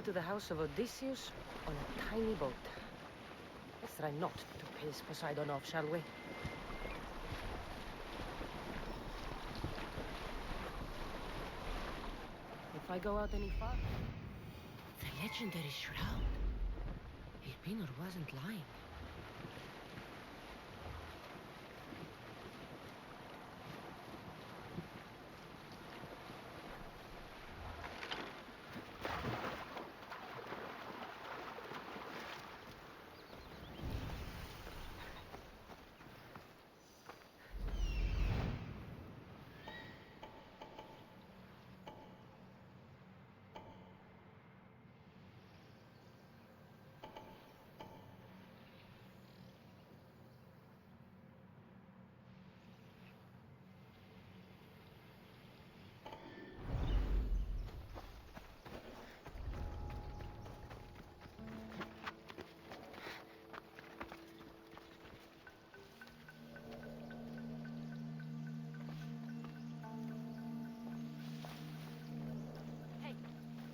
get to the house of Odysseus on a tiny boat. Let's try not to piss Poseidon off, shall we? If I go out any farther... The legendary shroud. Elpinor wasn't lying.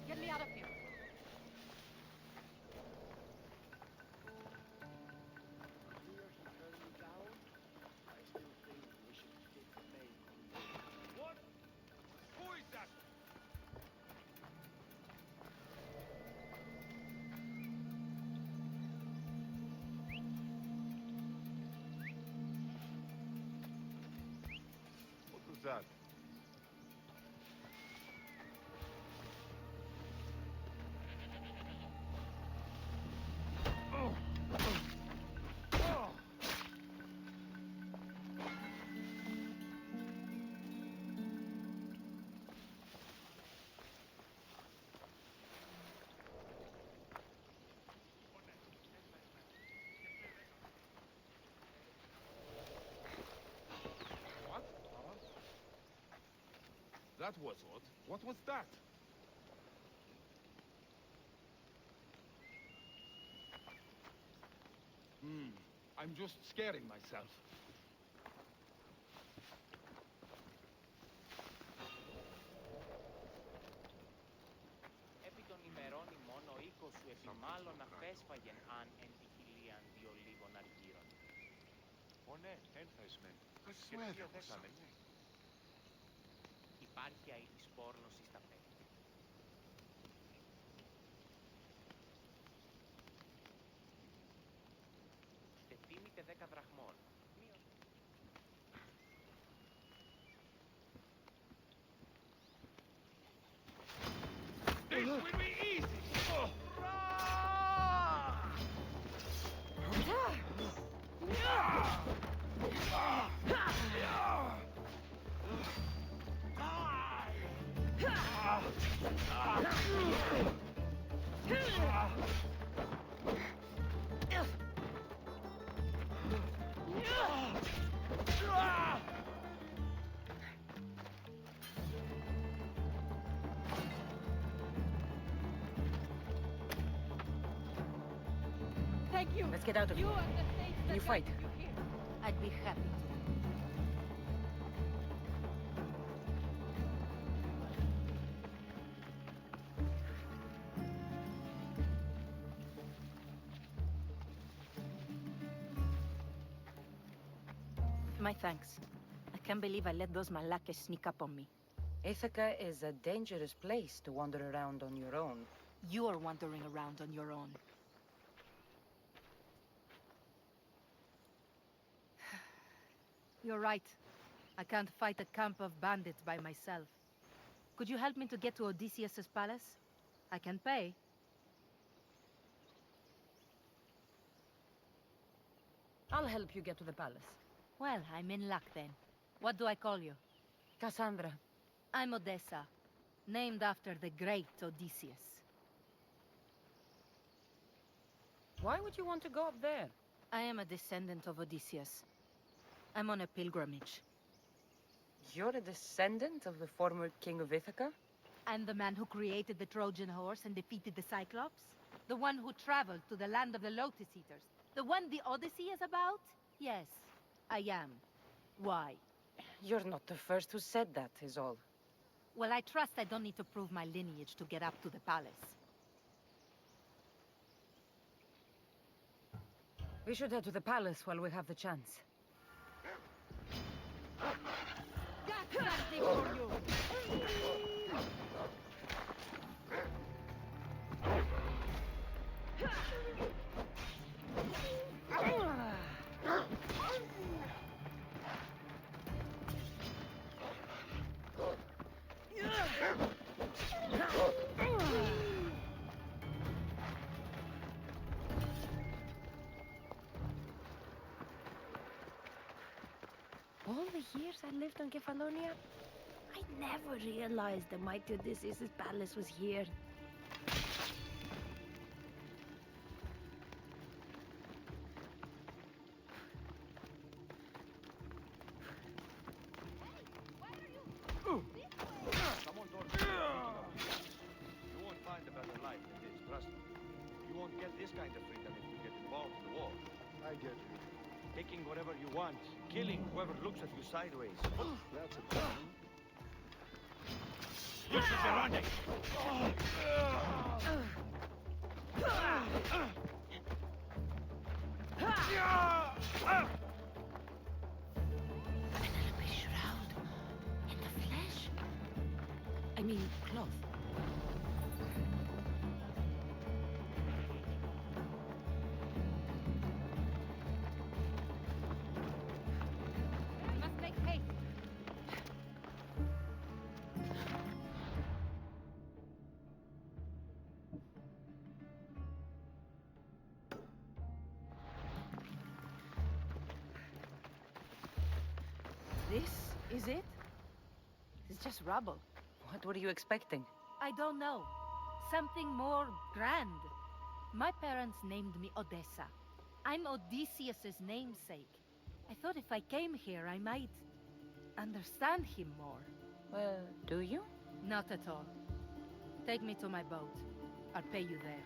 Get me out of here! What? Who is that? What was that? What? That was odd. What was that? I'm just scaring myself. Επί των ημερών ημών ο οίκος σου επιμάλλον αφέσφαγεν αν εν τη χιλίαν δύο λίγων αργύρων. Ω ναι, ένθεσμεν. Και τι δέκαμεν. Υπάρχει αή της πόρνωσης στα πέντε. Τετίμητε 10 δραχμών. This will be easy! Oh. Thank you! Let's get out of You here. are the saints that You fight. guided you here. I'd be happy to. My thanks. I can't believe I let those Malakas sneak up on me. Ithaca is a dangerous place to wander around on your own. You're wandering around on your own. You're right. I can't fight a camp of bandits by myself. Could you help me to get to Odysseus's palace? I can pay. I'll help you get to the palace. Well, I'm in luck then. What do I call you? Cassandra. I'm Odessa, named after the great Odysseus. Why would you want to go up there? I am a descendant of Odysseus. I'm on a pilgrimage. You're a descendant of the former king of Ithaca? And the man who created the Trojan horse and defeated the Cyclops? The one who traveled to the land of the Lotus Eaters? The one the Odyssey is about? Yes, I am. Why? You're not the first who said that, is all. Well, I trust I don't need to prove my lineage to get up to the palace. We should head to the palace while we have the chance. That's something for you! All the years I lived on Kefalonia, I never realized the mighty Odysseus' palace was here. Someone told me. You won't find a better life than this, trust me. You won't get this kind of freedom if you get involved in the war. I get you. Taking whatever you want, killing whoever looks at you sideways. That's a problem. You should be running! Penelope shroud. In the flesh? I mean, cloth. We must make haste. This is it? It's just rubble. What were you expecting? I don't know. Something more grand. My parents named me Odessa. I'm Odysseus's namesake. I thought if I came here, I might understand him more. Well, do you? Not at all. Take me to my boat. I'll pay you there.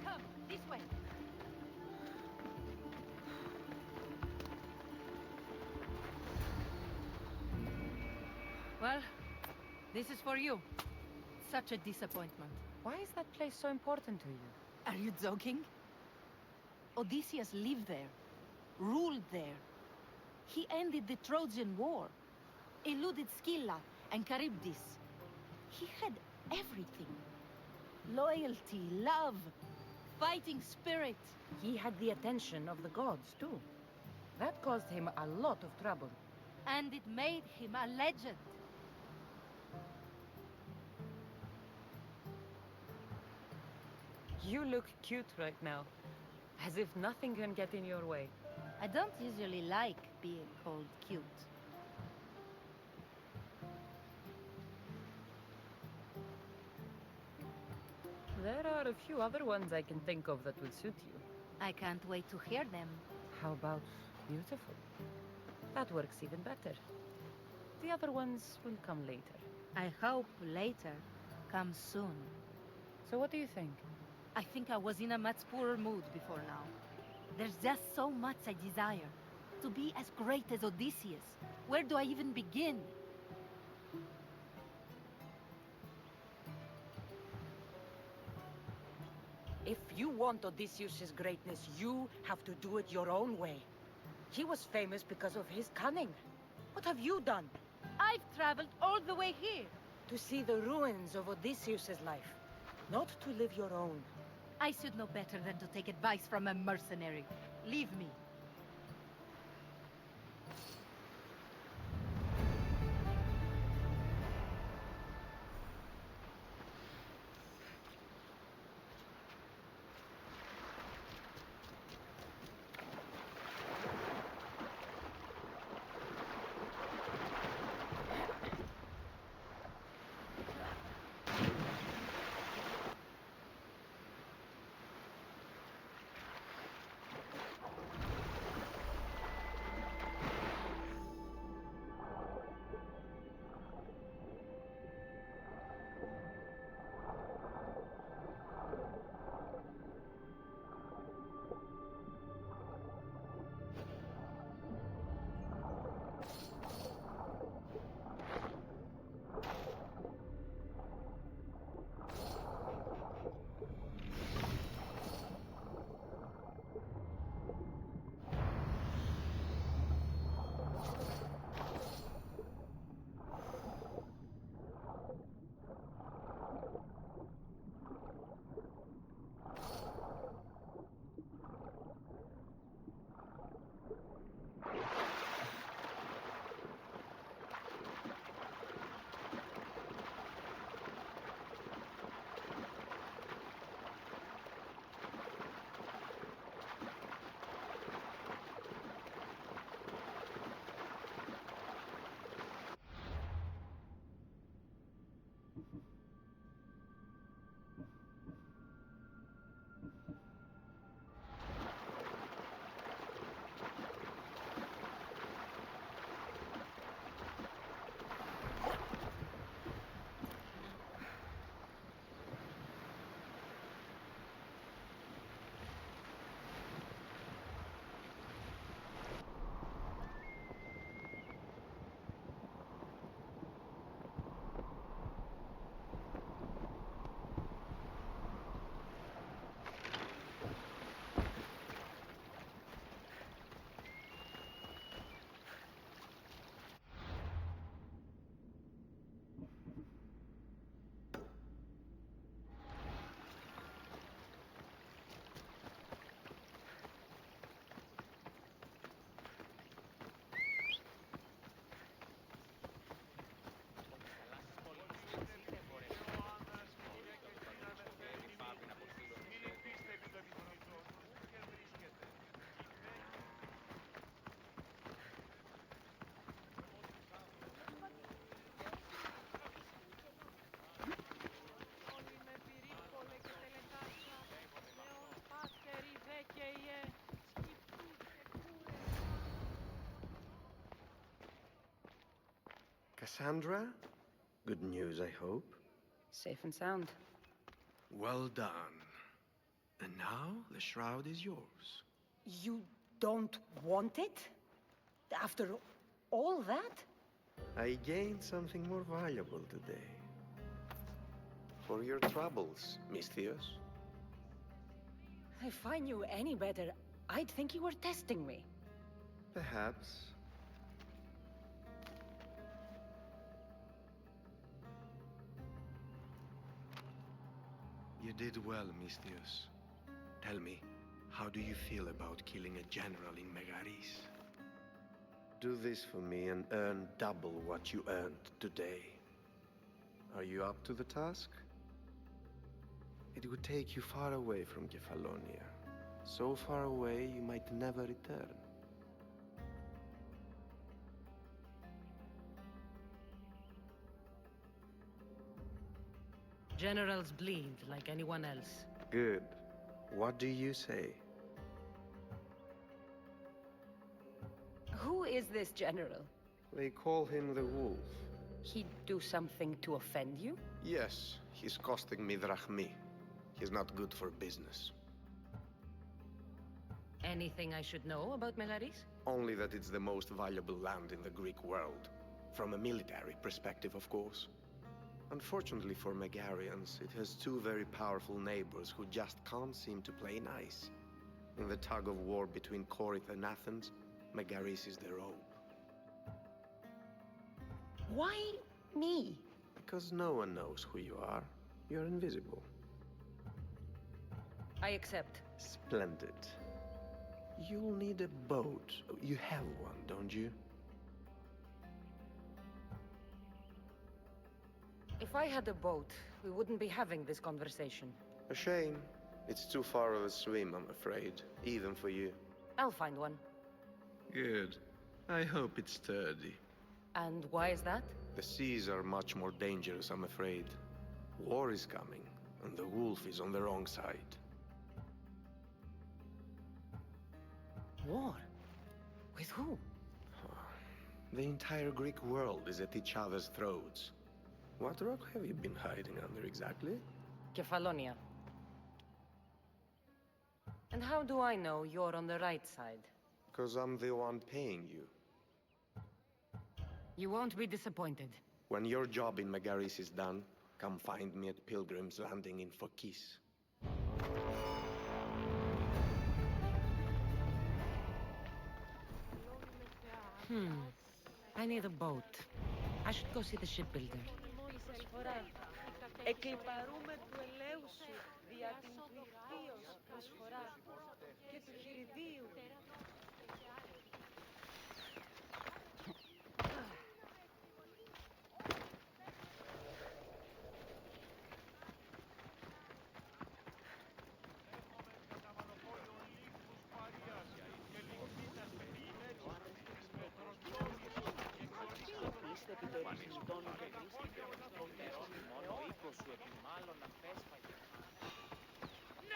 Come, this way. Well, this is for you. Such a disappointment. Why is that place so important to you? Are you joking? Odysseus lived there, ruled there. He ended the Trojan War, eluded Scylla and Charybdis. He had everything. Loyalty, love, fighting spirit. He had the attention of the gods, too. That caused him a lot of trouble. And it made him a legend. You look cute right now. As if nothing can get in your way. I don't usually like being called cute. There are a few other ones I can think of that would suit you. I can't wait to hear them. How about beautiful? That works even better. The other ones will come later. I hope later comes soon. So what do you think? I think I was in a much poorer mood before now. There's just so much I desire. to be as great as Odysseus? Where do I even begin? If you want Odysseus's greatness, you have to do it your own way. He was famous because of his cunning. What have you done? I've traveled all the way here. To see the ruins of Odysseus's life, not to live your own. I should know better than to take advice from a mercenary. Leave me. Cassandra? Good news, I hope. Safe and sound. Well done. And now, the shroud is yours. You don't want it? After all that? I gained something more valuable today. For your troubles, Miss Theos. If I knew any better, I'd think you were testing me. Perhaps. You did well, Miss Theos. Tell me, how do you feel about killing a general in Megaris? Do this for me and earn double what you earned today. Are you up to the task? It would take you far away from Kefalonia. So far away you might never return. Generals bleed like anyone else. Good. What do you say? Who is this general? They call him the Wolf. He'd do something to offend you? Yes, he's costing me drachmi. He's not good for business. Anything I should know about Megaris? Only that it's the most valuable land in the Greek world. From a military perspective, of course. Unfortunately for Megarians, it has two very powerful neighbors who just can't seem to play nice. In the tug of war between Corinth and Athens, Megaris is their hope. Why me? Because no one knows who you are. You're invisible. I accept. Splendid. You'll need a boat. You have one, don't you? If I had a boat, we wouldn't be having this conversation. A shame. It's too far of a swim, I'm afraid. Even for you. I'll find one. Good. I hope it's sturdy. And why is that? The seas are much more dangerous, I'm afraid. War is coming, and the wolf is on the wrong side. War? With who? The entire Greek world is at each other's throats. What rock have you been hiding under exactly? Kefalonia. And how do I know you're on the right side? Because I'm the one paying you. You won't be disappointed. When your job in Megaris is done, come find me at Pilgrim's Landing in Phokis. I need a boat. I should go see the shipbuilder. Εκλιπαρούμε του ελαίου σου δια την πληκτίως προσφορά και του χειριδίου.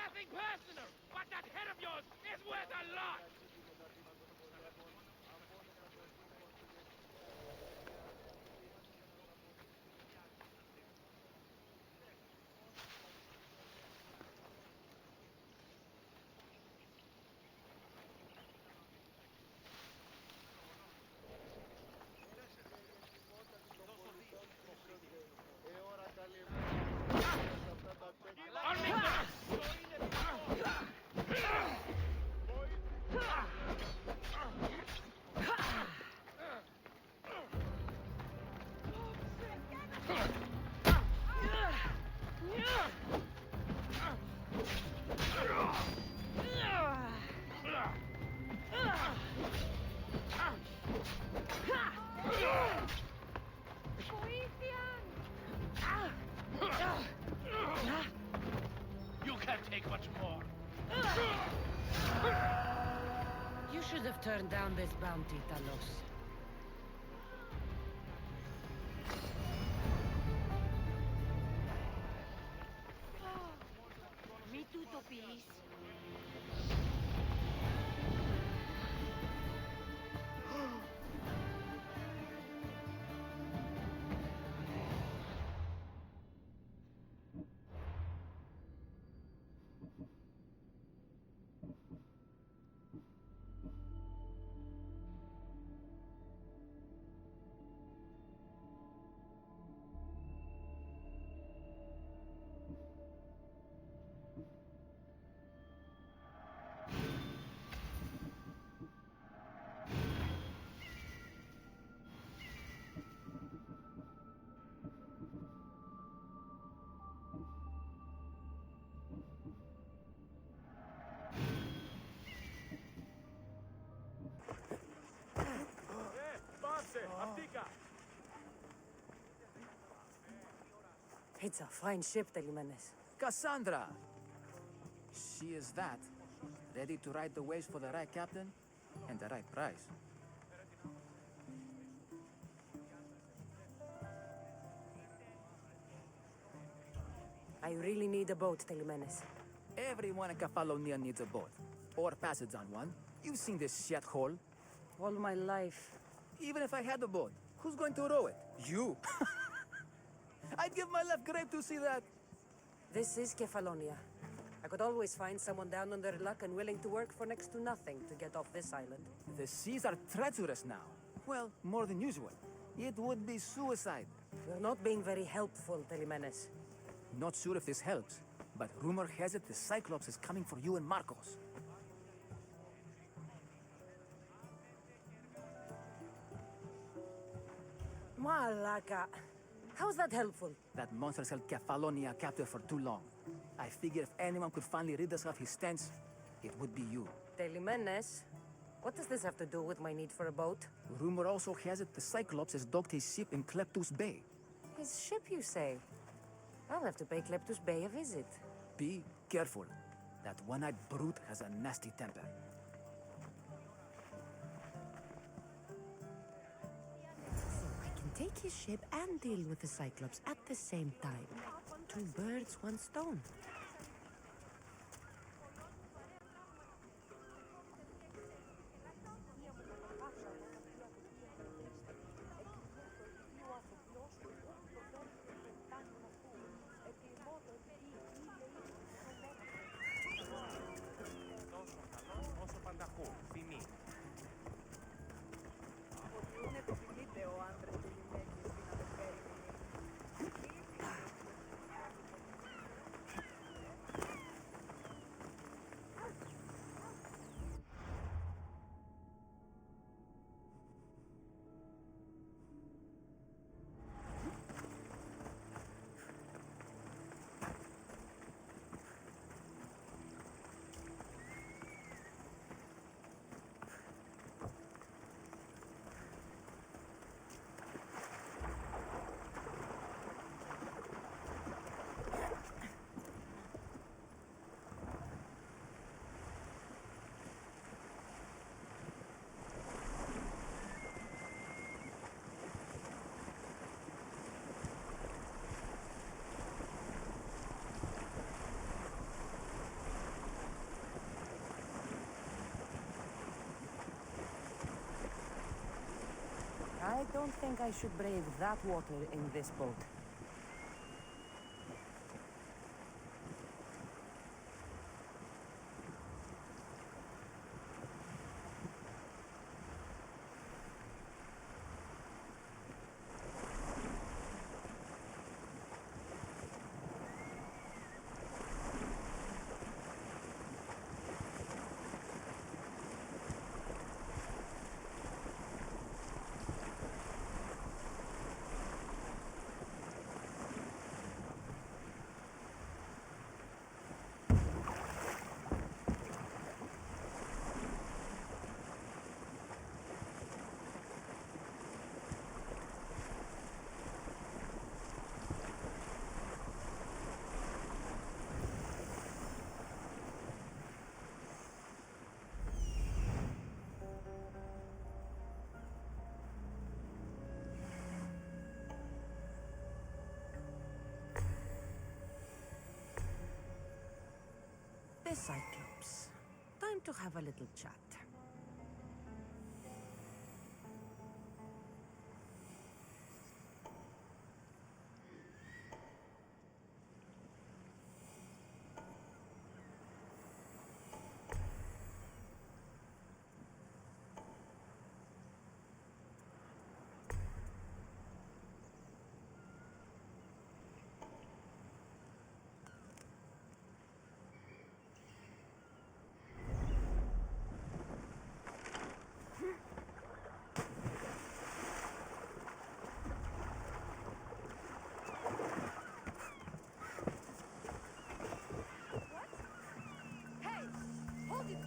Nothing personal, but that head of yours is worth a lot! You can't take much more. You should have turned down this bounty, Talos. Μη τούτο πεις. It's a fine ship, Telimenes. Cassandra! She is that. Ready to ride the waves for the right captain and the right price. I really need a boat, Telimenes. Everyone in Kefalonia needs a boat. Or passage on one. You've seen this shithole. All my life. Even if I had a boat, who's going to row it? You! I'd give my left grape to see that. This is Kefalonia. I could always find someone down on their luck and willing to work for next to nothing to get off this island. The seas are treacherous now. Well, more than usual. It would be suicide. You're not being very helpful, Telimenes. Not sure if this helps, but rumor has it the Cyclops is coming for you and Marcos. Malaka. How's that helpful? That monster's held Kefalonia captive for too long. I figure if anyone could finally rid us of his stench, it would be you. Telimenes? What does this have to do with my need for a boat? Rumor also has it the Cyclops has docked his ship in Kleptus Bay. His ship, you say? I'll have to pay Kleptus Bay a visit. Be careful. That one-eyed brute has a nasty temper. So I can take his ship and deal with the Cyclops at the same time. Two birds, one stone. Τόσο καλό όσο πανταχού. Φινί. I don't think I should brave that water in this boat. The Cyclops. Time to have a little chat.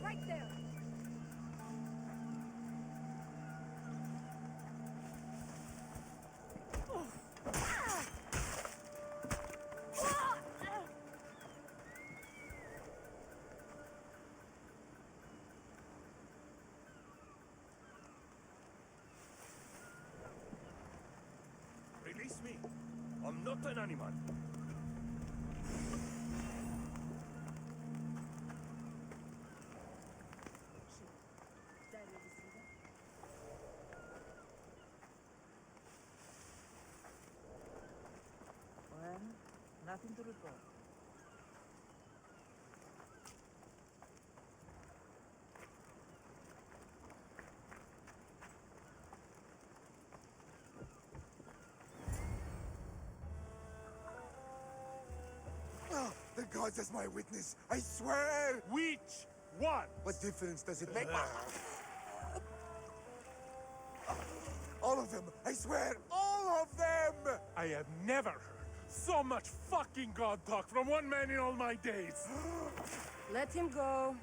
Right there. Release me. I'm not an animal. Well, nothing to report. gods as my witness, I swear! Which one? What difference does it make? All of them! I swear, all of them! I have never heard so much fucking god talk from one man in all my days. Let him go.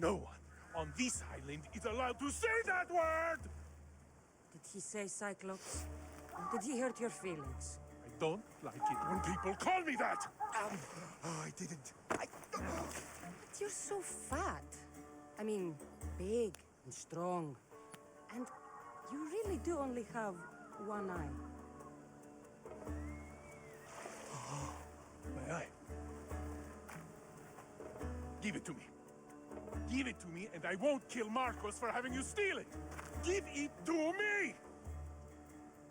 No one on this island is allowed to say that word! Did he say Cyclops? Did he hurt your feelings? I don't like it when people call me that! Oh, I didn't. But you're so fat. I mean, big and strong. And you really do only have one eye. My eye. Give it to me. Give it to me, and I won't kill Marcos for having you steal it! Give it to me!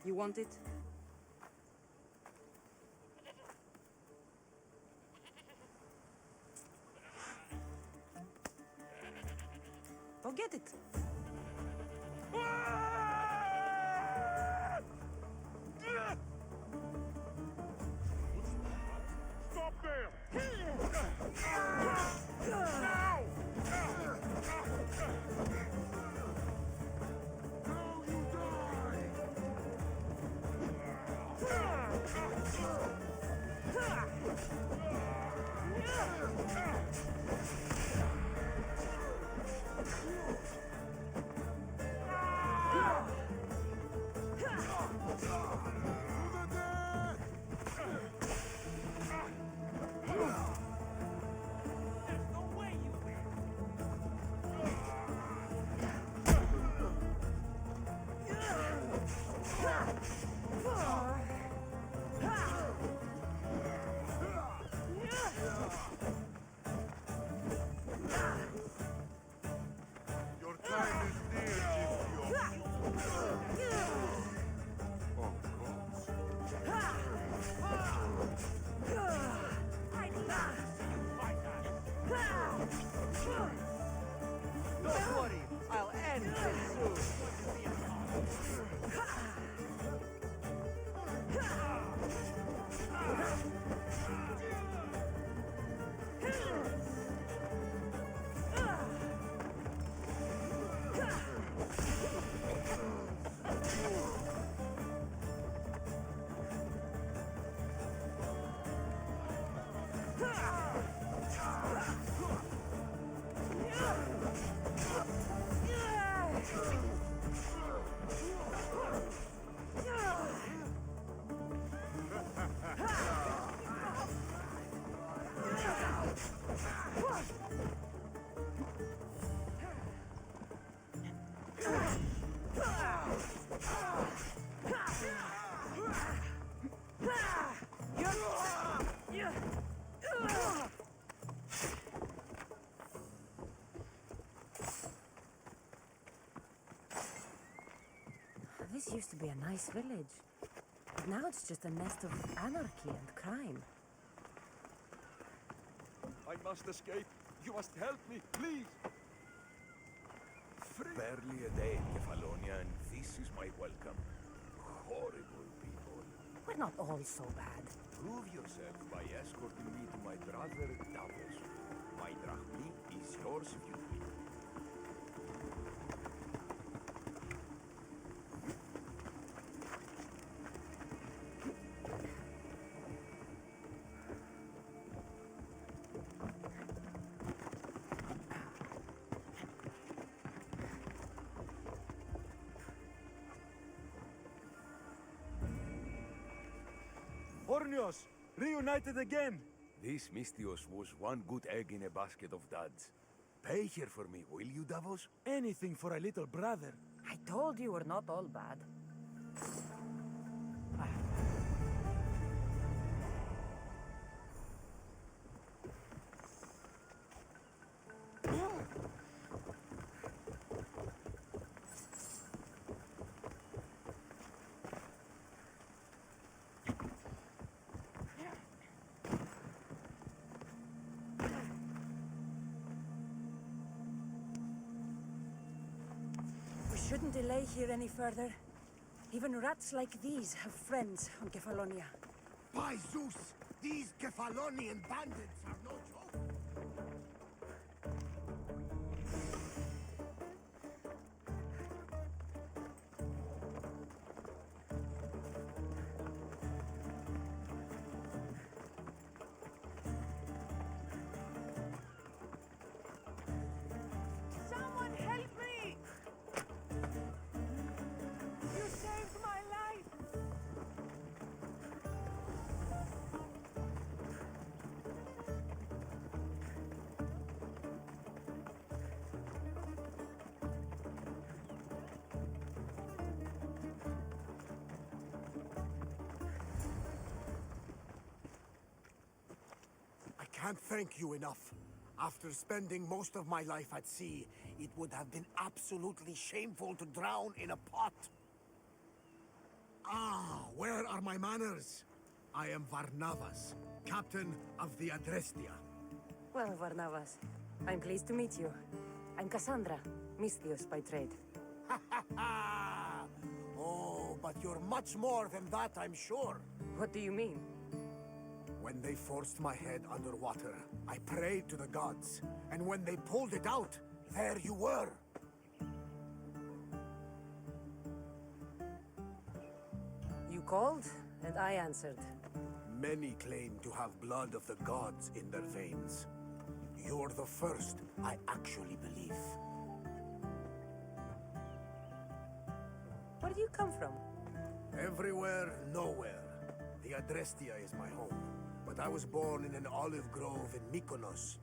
You want it? Go get it. Stop there! Your time is near, Gideon. Oh, gods. Don't worry, I'll end this soon. This used to be a nice village. But now it's just a nest of anarchy and crime. I must escape. You must help me, please. Barely a day in Kefalonia, and this is my welcome. Horrible people. We're not all so bad. Prove yourself by escorting me to my brother Davos. My drachmi is yours if you will. Ornios, reunited again! This Mystios was one good egg in a basket of duds. Pay here for me, will you, Davos? Anything for a little brother. I told you we're not all bad. We shouldn't delay here any further. Even rats like these have friends on Kefalonia. By Zeus! These Kefalonian bandits are no joke. Someone help me! You saved my life! I can't thank you enough. After spending most of my life at sea, it would have been absolutely shameful to drown in a pot. Ah, where are my manners? I am Varnavas, captain of the Adrestia. Well, Varnavas, I'm pleased to meet you. I'm Cassandra, Misthios by trade. Oh, but you're much more than that, I'm sure. What do you mean? When they forced my head underwater, I prayed to the gods. And when they pulled it out, there you were. You called, and I answered. Many claim to have blood of the gods in their veins. You're the first I actually believe. Where do you come from? Everywhere, nowhere. The Adrestia is my home. But I was born in an olive grove in Mykonos.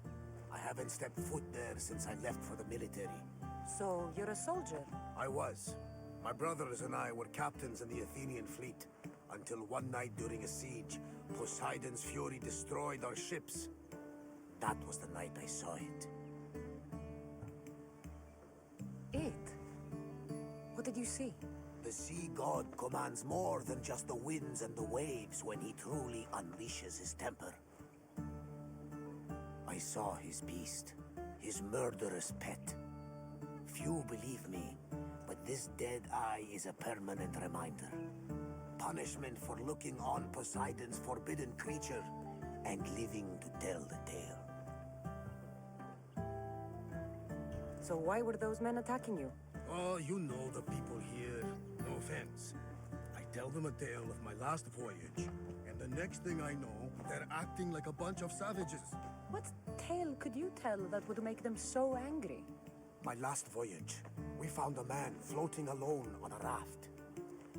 I haven't stepped foot there since I left for the military. So, you're a soldier? I was. My brothers and I were captains in the Athenian fleet. Until one night during a siege, Poseidon's fury destroyed our ships. That was the night I saw it. It? What did you see? The sea god commands more than just the winds and the waves when he truly unleashes his temper. I saw his beast, his murderous pet. Few believe me, but this dead eye is a permanent reminder. Punishment for looking on Poseidon's forbidden creature and living to tell the tale. So why were those men attacking you? Oh, you know the people here. No offense. I tell them a tale of my last voyage, and the next thing I know, they're acting like a bunch of savages. What tale could you tell that would make them so angry? My last voyage, we found a man floating alone on a raft.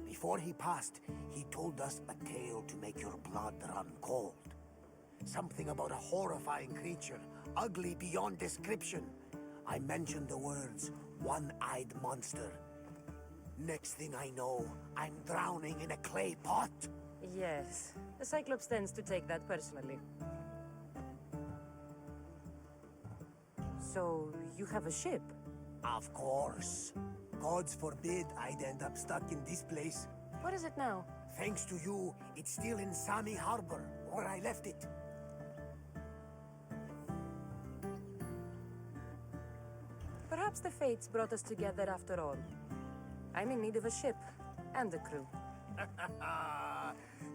Before he passed, he told us a tale to make your blood run cold. Something about a horrifying creature, ugly beyond description. I mentioned the words, one-eyed monster. Next thing I know, I'm drowning in a clay pot. Yes, the Cyclops tends to take that personally. So, you have a ship? Of course. Gods forbid I'd end up stuck in this place. What is it now? Thanks to you, it's still in Sami Harbor, where I left it. Perhaps the fates brought us together after all. I'm in need of a ship, and a crew.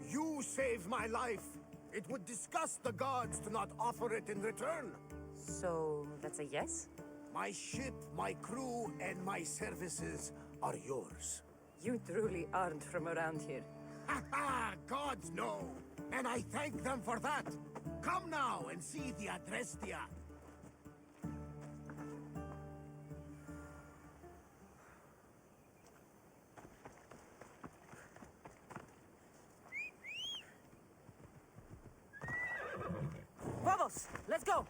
You saved my life. It would disgust the gods to not offer it in return. So, that's a yes? My ship, my crew, and my services are yours. You truly aren't from around here. Ha ha! Gods know! And I thank them for that! Come now and see the Adrestia! Vamos! Let's go!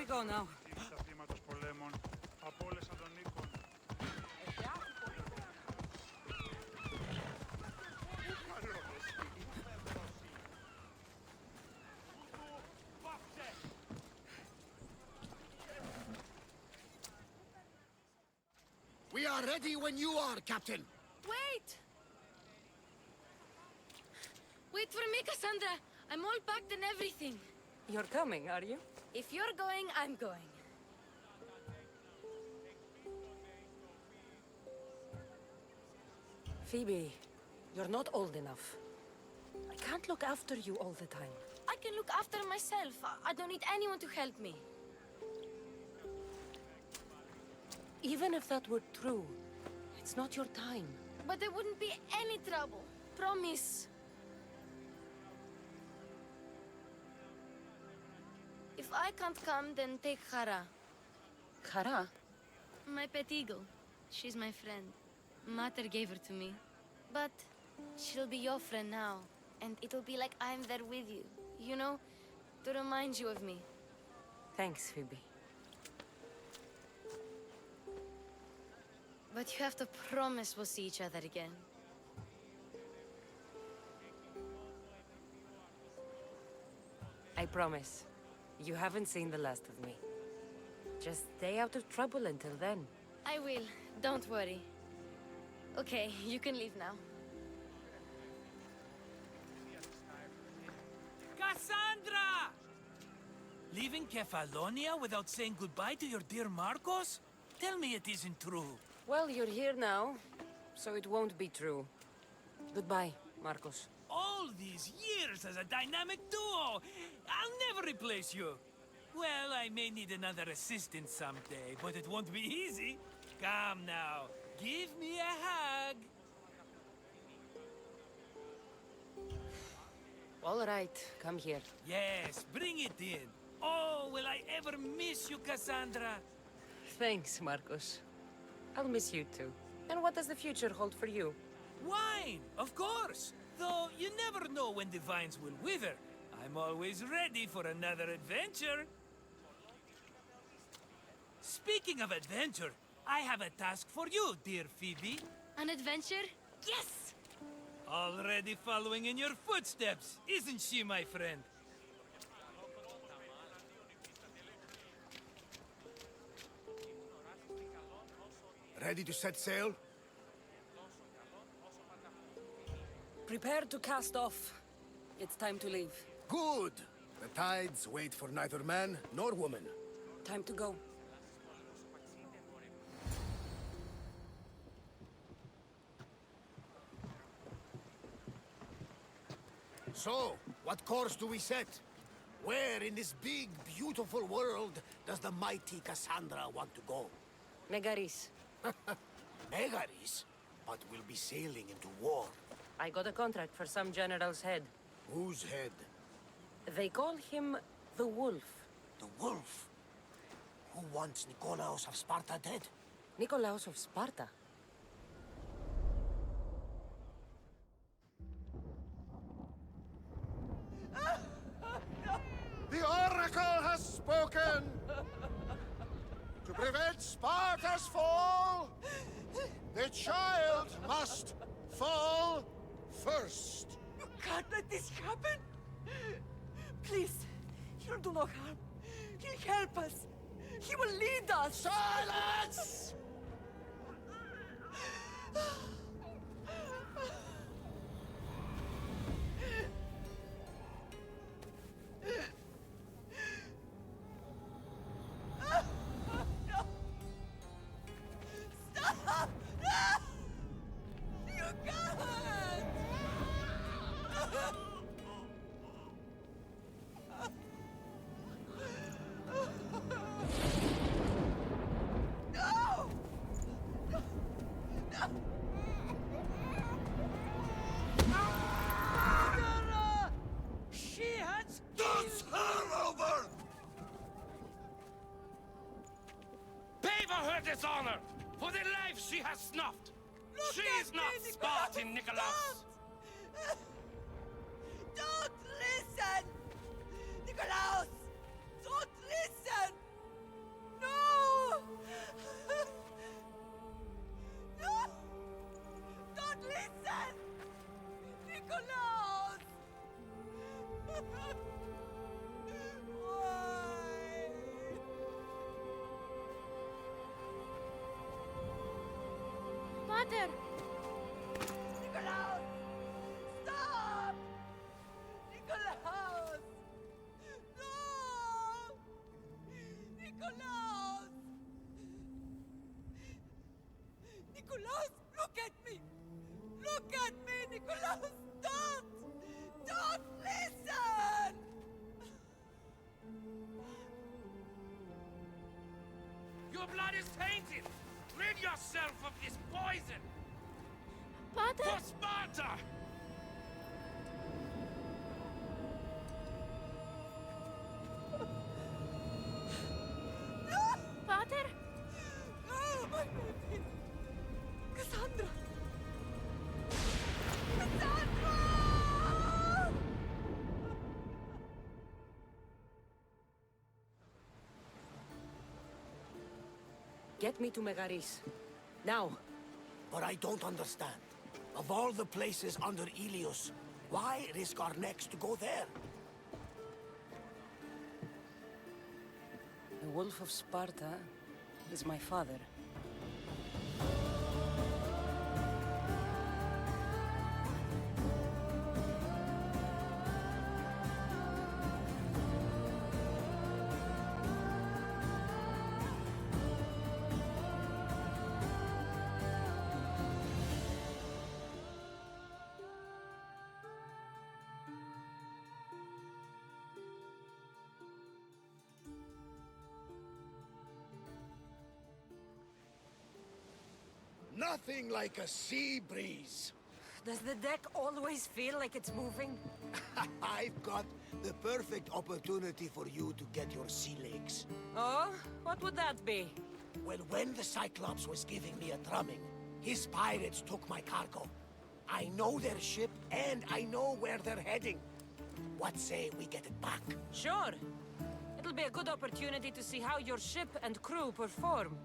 go now. We are ready when you are, Captain. Wait! Wait for me, Cassandra. I'm all packed and everything. You're coming, are you? If you're going, I'm going. Phoebe, you're not old enough. I can't look after you all the time. I can look after myself. I don't need anyone to help me. Even if that were true, it's not your time. But there wouldn't be any trouble. Promise. If I can't come, then take Hara. Kara? My pet eagle. She's my friend. Mater gave her to me. But she'll be your friend now. And it'll be like I'm there with you. You know? To remind you of me. Thanks, Phoebe. But you have to promise we'll see each other again. I promise. You haven't seen the last of me. Just stay out of trouble until then. I will. Don't worry. Okay, you can leave now. Cassandra! Leaving Kefalonia without saying goodbye to your dear Marcos? Tell me it isn't true. Well, you're here now, so it won't be true. Goodbye, Marcos. All these years as a dynamic duo! I'll never replace you! Well, I may need another assistant someday, but it won't be easy. Come now, give me a hug! All right, come here. Yes, bring it in. Oh, will I ever miss you, Cassandra? Thanks, Marcos. I'll miss you too. And what does the future hold for you? Wine, of course! Though you never know when the vines will wither. I'm always ready for another adventure. Speaking of adventure, I have a task for you, dear Phoebe. An adventure? Yes! Already following in your footsteps, isn't she, my friend? Ready to set sail? Prepare to cast off. It's time to leave. Good! The tides wait for neither man nor woman. Time to go. So, what course do we set? Where in this big, beautiful world does the mighty Cassandra want to go? Megaris. Megaris? But we'll be sailing into war. I got a contract for some general's head. Whose head? They call him the Wolf. The Wolf? Who wants Nikolaos of Sparta dead? Nikolaos of Sparta? The Oracle has spoken! To prevent Sparta's fall, the child must fall first. You can't let this happen! Please, he'll do no harm. He'll help us. He will lead us. Silence! Stop! You can't! No! No! She has Dance her over! Pay for her dishonor, for the life she has snuffed. She is not Spartan, Nikolaos. Don't listen! Nikolaos! Don't listen! listen! Nikolaus! Why? Mater! Nikolaus! Stop! Nikolaus! No! Nikolaus! Nikolaus, look at me! Look at me, Nikolaus! Don't! Don't listen! Your blood is tainted! Rid yourself of this poison! Pater! For Sparta! Pater? Oh, my baby! Cassandra! Cassandra! Get me to Megaris. Now. But I don't understand. Of all the places under Ilios, why risk our necks to go there? The Wolf of Sparta is my father. Nothing like a sea breeze. Does the deck always feel like it's moving? I've got the perfect opportunity for you to get your sea legs. Oh? What would that be? Well, when the Cyclops was giving me a drumming, his pirates took my cargo. I know their ship, and I know where they're heading. What say we get it back? Sure. It'll be a good opportunity to see how your ship and crew perform.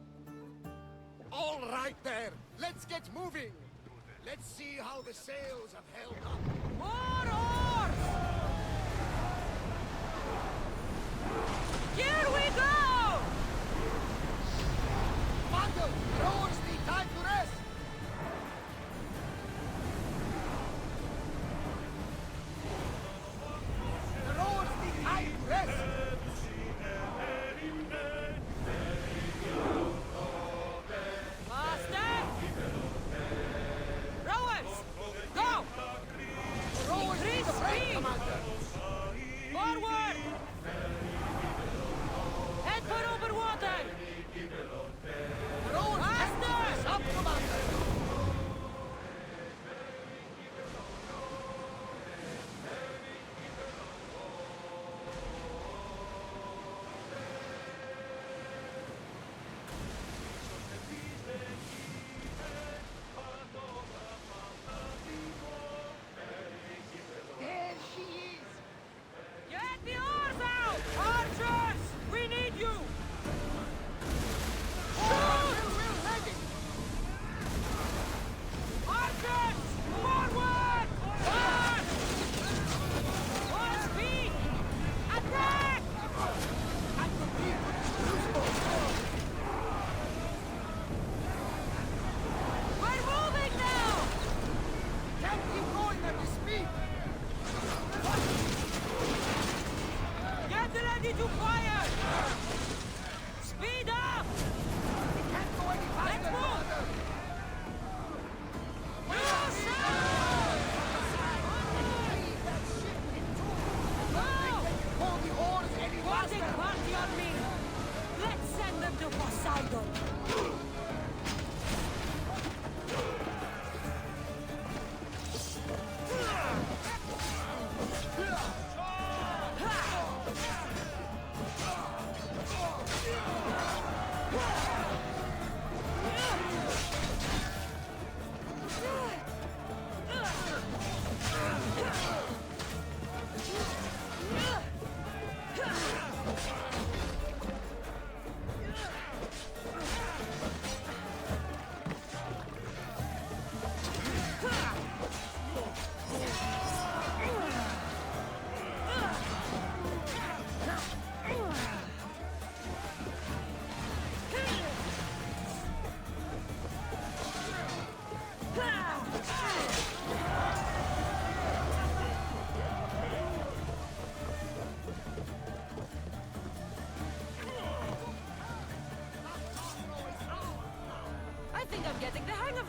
All right there, let's get moving. Let's see how the sails have held up. More oars! Here we go! Bundle, rowers need time to rest. The rowers need time to rest. Rowers! Go! Rowers need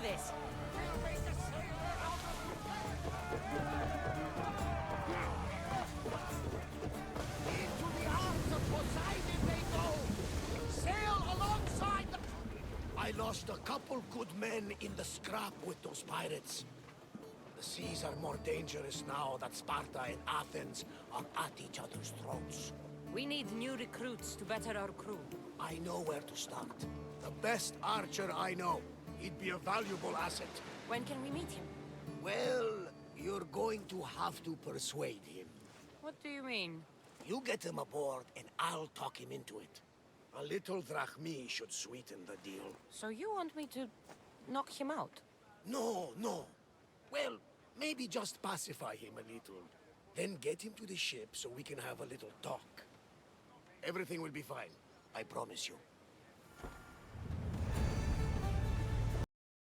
this. Into the arms of Poseidon they go! Sail alongside the... I lost a couple good men in the scrap with those pirates. The seas are more dangerous now that Sparta and Athens are at each other's throats. We need new recruits to better our crew. I know where to start. The best archer I know. He'd be a valuable asset. When can we meet him? Well, you're going to have to persuade him. What do you mean? You get him aboard, and I'll talk him into it. A little drachmi should sweeten the deal. So you want me to knock him out? No, no. Well, maybe just pacify him a little. Then get him to the ship so we can have a little talk. Everything will be fine. I promise you.